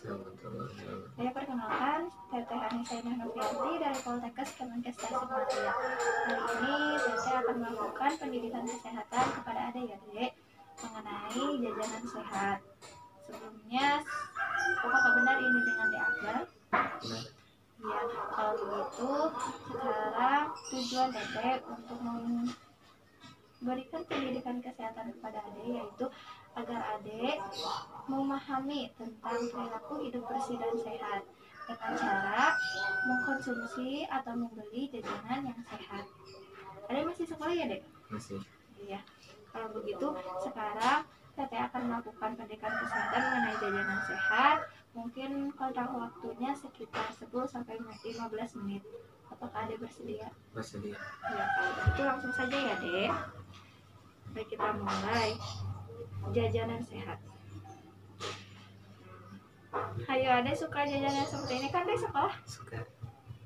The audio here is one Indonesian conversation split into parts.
Saya perkenalkan, Teteh Anissa Indah Novianti dari Poltekkes Kemenkes Tasikmalaya. Hari ini Teteh akan melakukan pendidikan kesehatan kepada adik ya Dek mengenai jajanan sehat. Sebelumnya, apakah benar ini dengan Dek Akbar? Ya, kalau begitu, sekarang tujuan Teteh untuk memberikan pendidikan kesehatan kepada adik yaitu agar adik memahami tentang perilaku hidup bersih dan sehat dengan cara mengkonsumsi atau membeli jajanan yang sehat. Adik masih sekolah ya Dek? Masih. Iya. Kalau begitu sekarang Teteh akan melakukan pendidikan kesehatan mengenai jajanan sehat. Mungkin kontrak waktunya sekitar 10-15 menit. Apakah Adik bersedia? Bersedia. Ya, kalau begitu langsung saja ya Dek. Baik, kita mulai. Jajanan sehat. Hayo, Adek suka jajanan seperti ini kan Dek sekolah? Suka.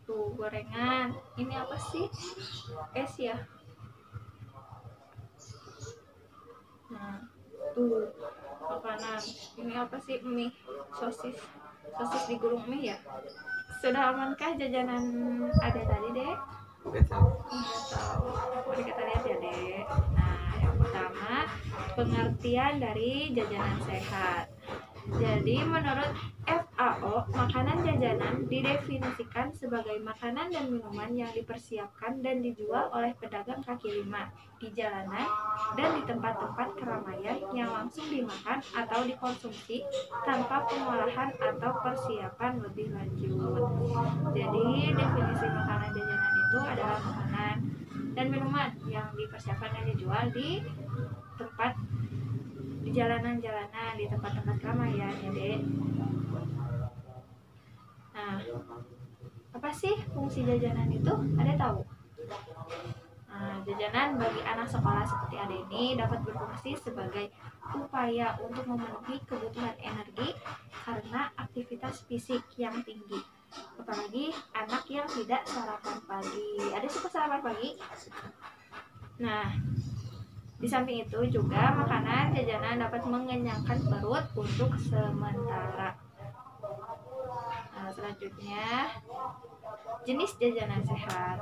Tuh, gorengan. Ini apa sih? Es ya? Nah, tuh makanan. Ini apa sih? Mie, sosis digulung mie ya. Sudah amankah jajanan Ade tadi Dek? Nggak tahu. Nggak tahu. Mari kita lihat ya Dek. Nah, yang pertama pengertian dari jajanan sehat. Jadi menurut FAO, makanan jajanan didefinisikan sebagai makanan dan minuman yang dipersiapkan dan dijual oleh pedagang kaki lima di jalanan dan di tempat-tempat keramaian yang langsung dimakan atau dikonsumsi tanpa pengolahan atau persiapan lebih lanjut. Jadi definisi makanan jajanan itu adalah makanan dan minuman yang dipersiapkan dan dijual di tempat di jalanan-jalanan, di tempat-tempat keramaian ya Dek. Nah, apa sih fungsi jajanan itu? Ada tahu? Nah, jajanan bagi anak sekolah seperti Ade ini dapat berfungsi sebagai upaya untuk memenuhi kebutuhan energi karena aktivitas fisik yang tinggi. Apalagi anak yang tidak sarapan pagi. Ada suka sarapan pagi? Nah, di samping itu juga makanan jajanan dapat mengenyangkan perut untuk sementara. Nah, selanjutnya jenis jajanan sehat.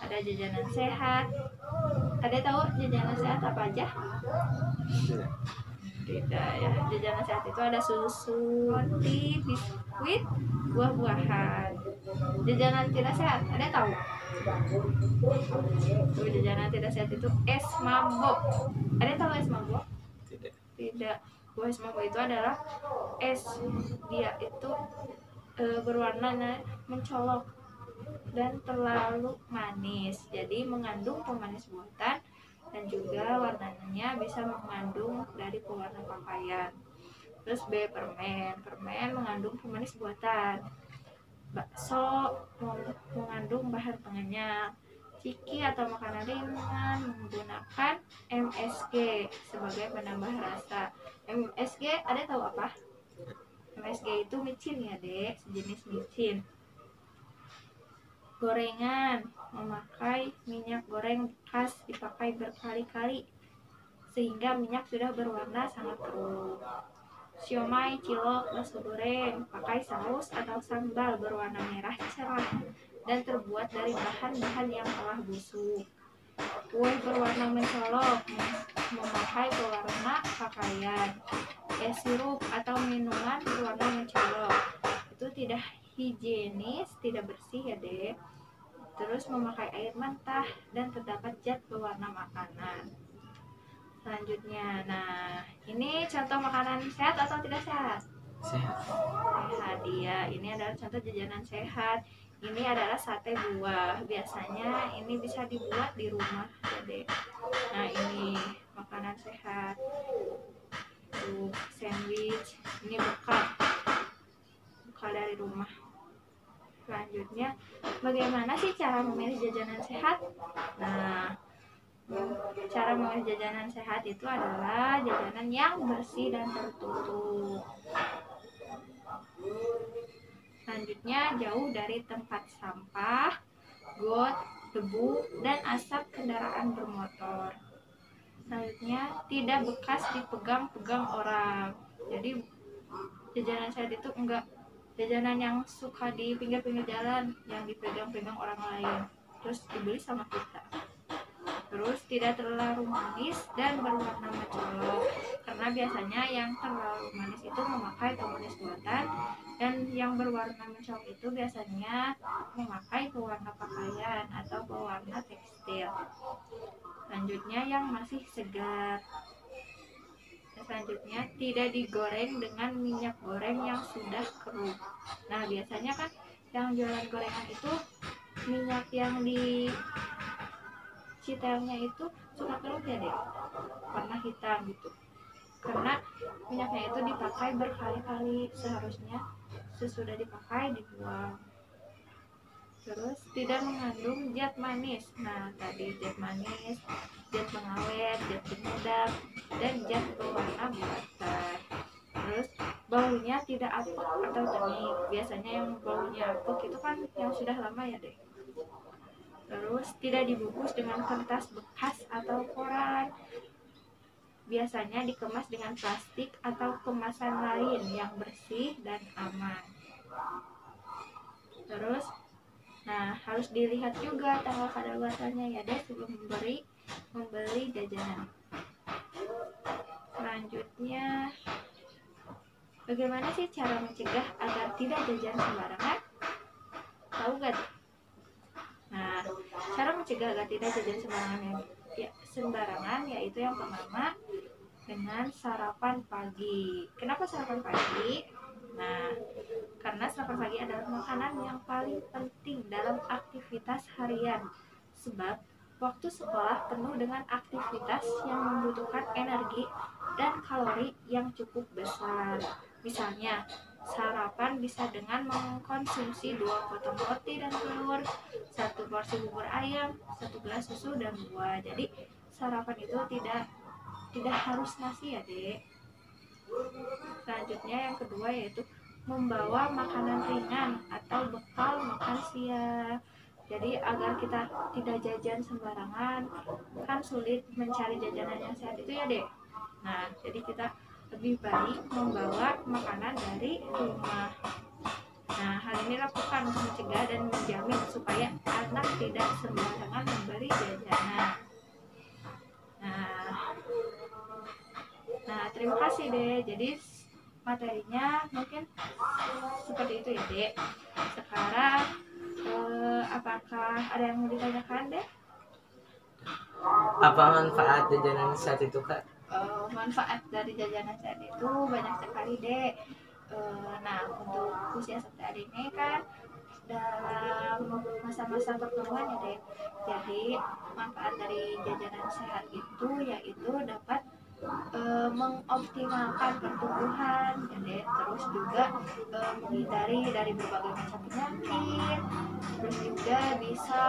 Ada jajanan sehat. Ada tahu jajanan sehat apa aja? Tidak ya. Jajanan sehat itu ada susu, roti, biskuit, buah-buahan. Jajanan tidak sehat, ada tahu? Jajanan tidak sehat itu es mabok. Ada tahu es mabok? Tidak. Buah es mabok itu adalah es, dia itu berwarna mencolok dan terlalu manis. Jadi mengandung pemanis buatan dan juga warnanya bisa mengandung dari pewarna pakaian. Terus B, permen mengandung pemanis buatan. Bakso mengandung bahan pengenyal. Ciki atau makanan ringan menggunakan MSG sebagai penambah rasa. MSG ada tahu apa? MSG itu micin ya Dek, sejenis micin. Gorengan memakai minyak goreng bekas dipakai berkali-kali sehingga minyak sudah berwarna sangat keruh. Siomay, cilok, bakso goreng pakai saus atau sambal berwarna merah cerah dan terbuat dari bahan-bahan yang telah busuk. Kue berwarna mencolok memakai pewarna pakaian. Es sirup atau minuman berwarna mencolok itu tidak higienis, tidak bersih ya Dek. Terus memakai air mentah dan terdapat zat pewarna makanan. Selanjutnya, nah ini contoh makanan sehat atau tidak sehat? Sehat. Sehat, iya. Ini adalah contoh jajanan sehat. Ini adalah sate buah. Biasanya ini bisa dibuat di rumah, Dek. Nah ini makanan sehat. Tuh, sandwich. Ini bekal dari rumah. Selanjutnya, bagaimana sih cara memilih jajanan sehat? Nah, cara memilih jajanan sehat itu adalah jajanan yang bersih dan tertutup. Selanjutnya, jauh dari tempat sampah, got, debu, dan asap kendaraan bermotor. Selanjutnya, tidak bekas dipegang-pegang orang. Jadi jajanan sehat itu enggak jajanan yang suka di pinggir-pinggir jalan yang dipegang-pegang orang lain terus dibeli sama kita. Terus tidak terlalu manis dan berwarna mencolok karena biasanya yang terlalu manis itu memakai pemanis buatan dan yang berwarna mencolok itu biasanya memakai pewarna pakaian atau pewarna tekstil. Selanjutnya yang masih segar. Selanjutnya tidak digoreng dengan minyak goreng yang sudah keruh. Nah biasanya kan yang jualan gorengan itu minyak yang di citelnya itu suka keruh ya deh, warna hitam gitu karena minyaknya itu dipakai berkali-kali, seharusnya sesudah dipakai dibuang. Terus tidak mengandung zat manis. Nah tadi zat manis, zat pengawet, zat penyedap, dan zat pewarna buatan. Terus baunya tidak apek atau tenik. Biasanya yang baunya apek itu kan yang sudah lama ya deh. Terus tidak dibungkus dengan kertas bekas atau koran. Biasanya dikemas dengan plastik atau kemasan lain yang bersih dan aman. Terus nah harus dilihat juga tanggal kadaluarsanya ya deh sebelum membeli jajanan. Selanjutnya bagaimana sih cara mencegah agar tidak jajan sembarangan? Tahu gak? Nah cara mencegah agar tidak jajan sembarangan yaitu yang pertama dengan sarapan pagi. Kenapa sarapan pagi? Nah, karena sarapan pagi adalah makanan yang paling penting dalam aktivitas harian. Sebab waktu sekolah penuh dengan aktivitas yang membutuhkan energi dan kalori yang cukup besar. Misalnya, sarapan bisa dengan mengkonsumsi 2 potong roti dan telur, 1 porsi bubur ayam, 1 gelas susu dan buah. Jadi, sarapan itu tidak harus nasi ya dek. Selanjutnya yang kedua yaitu membawa makanan ringan atau bekal makan siang. Jadi agar kita tidak jajan sembarangan, kan sulit mencari jajanan yang sehat itu ya dek. Nah jadi kita lebih baik membawa makanan dari rumah. Nah hal ini lakukan untuk mencegah dan menjamin supaya anak tidak sembarangan membeli jajanan. Nah, terima kasih deh. Jadi materinya mungkin seperti itu ya dek. Sekarang apakah ada yang mau ditanyakan dek? Apa manfaat jajanan saat itu kak? Manfaat dari jajanan saat itu banyak sekali dek. Nah untuk usia saat ini kan dalam masa-masa perkembangan ya dek. Jadi manfaat dari jajanan sehat itu yaitu dapat mengoptimalkan pertumbuhan ya dek. Terus juga menghindari dari berbagai macam penyakit. Terus juga bisa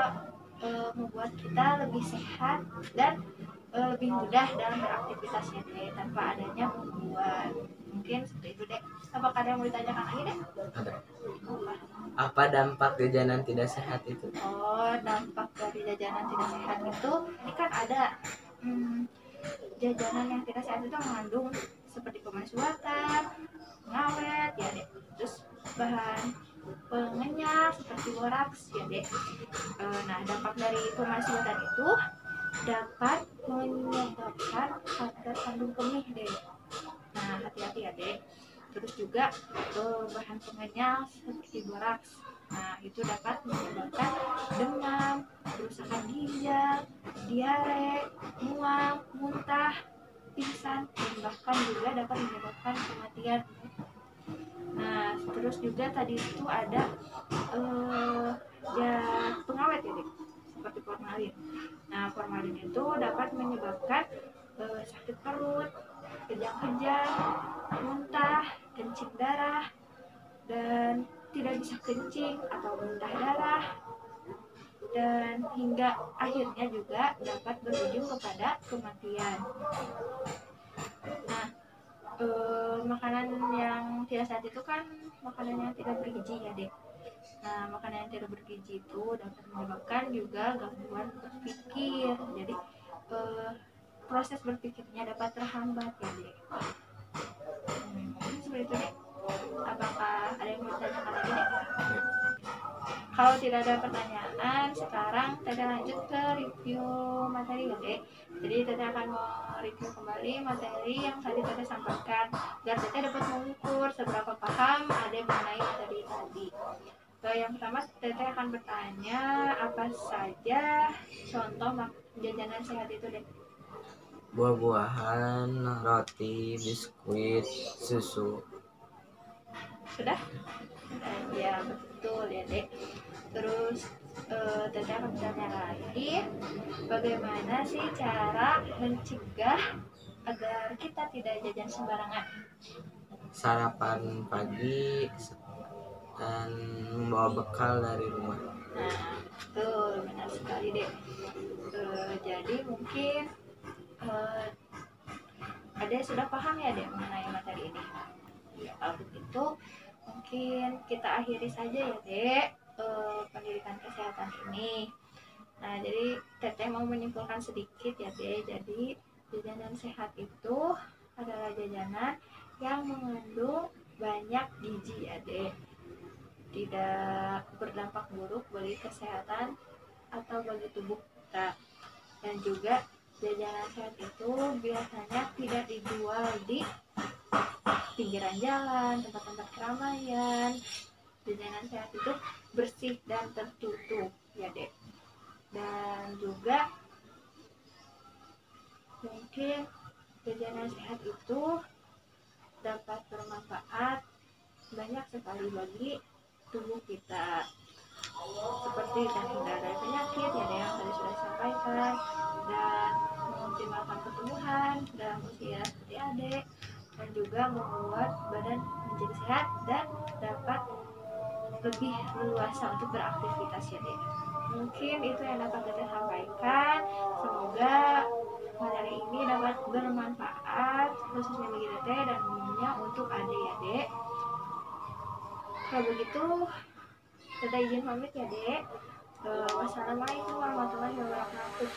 membuat kita lebih sehat dan lebih mudah dalam beraktivitasnya deh tanpa adanya gangguan. Mungkin seperti itu deh. Apakah ada yang mau ditanyakan lagi deh? Ada. Apa dampak jajanan tidak sehat itu? Dampak dari jajanan tidak sehat itu ini kan ada jajanan yang tidak sehat itu mengandung seperti pemanis buatan, pengawet ya deh. Terus bahan pengenyal seperti boraks ya deh. Nah dampak dari pemanis buatan itu dapat menyebabkan kadar kandung kemih deh. Nah hati-hati ya deh. Terus juga bahan pengenyal seperti boraks. Nah itu dapat menyebabkan demam, kerusakan ginjal, diare, mual, muntah, pingsan, dan bahkan juga dapat menyebabkan kematian. Nah terus juga tadi itu ada zat pengawet ya deh, seperti formalin. Nah formalin itu dapat menyebabkan sakit perut, kejang-kejang, muntah, kencing darah, dan tidak bisa kencing atau muntah darah, dan hingga akhirnya juga dapat berujung kepada kematian. Nah makanan yang tidak sehat itu kan makanan yang tidak bergizi ya dek. Nah makanan yang tidak bergizi itu dapat menyebabkan juga gangguan berpikir. Jadi proses berpikirnya dapat terhambat ya dek. Seperti itu dek. Apakah ada yang mau ditanyakan lagi deh? Kalau tidak ada pertanyaan, sekarang Teteh lanjut ke review materi ya dek. Jadi Teteh akan mereview kembali materi yang tadi Teteh sampaikan agar Teteh dapat mengukur seberapa paham ada mengenai materi tadi. Yang pertama Teteh akan bertanya apa saja contoh jajanan sehat itu dek? Buah-buahan, roti, biskuit, susu. Sudah? Ya betul ya dek. Terus Teteh akan bertanya lagi, bagaimana sih cara mencegah agar kita tidak jajan sembarangan? Sarapan pagi dan membawa bekal dari rumah. Nah betul, benar sekali dek. Jadi mungkin ada yang sudah paham ya dek mengenai materi ini. Ya kalau begitu mungkin kita akhiri saja ya dek pendidikan kesehatan ini. Nah jadi Teteh mau menyimpulkan sedikit ya dek. Jadi jajanan sehat itu adalah jajanan yang mengandung banyak gizi ya dek, tidak berdampak buruk bagi kesehatan atau bagi tubuh kita. Dan juga jajanan sehat itu biasanya tidak dijual di pinggiran jalan, tempat-tempat keramaian. Jajanan sehat itu bersih dan tertutup ya dek. Dan juga mungkin jajanan sehat itu dapat bermanfaat banyak sekali bagi tubuh kita, seperti terhindar dari penyakit ya dek, yang tadi sudah disampaikan, dan mengoptimalkan pertumbuhan dalam usia seperti adik, dan juga membuat badan menjadi sehat dan dapat lebih leluasa untuk beraktivitas ya dek. Mungkin itu yang dapat kita sampaikan. Semoga materi ini dapat bermanfaat khususnya bagi teteh dan umumnya untuk adik ya dek. Kalau begitu teteh izin pamit ya dek. Wassalamualaikum warahmatullahi wabarakatuh.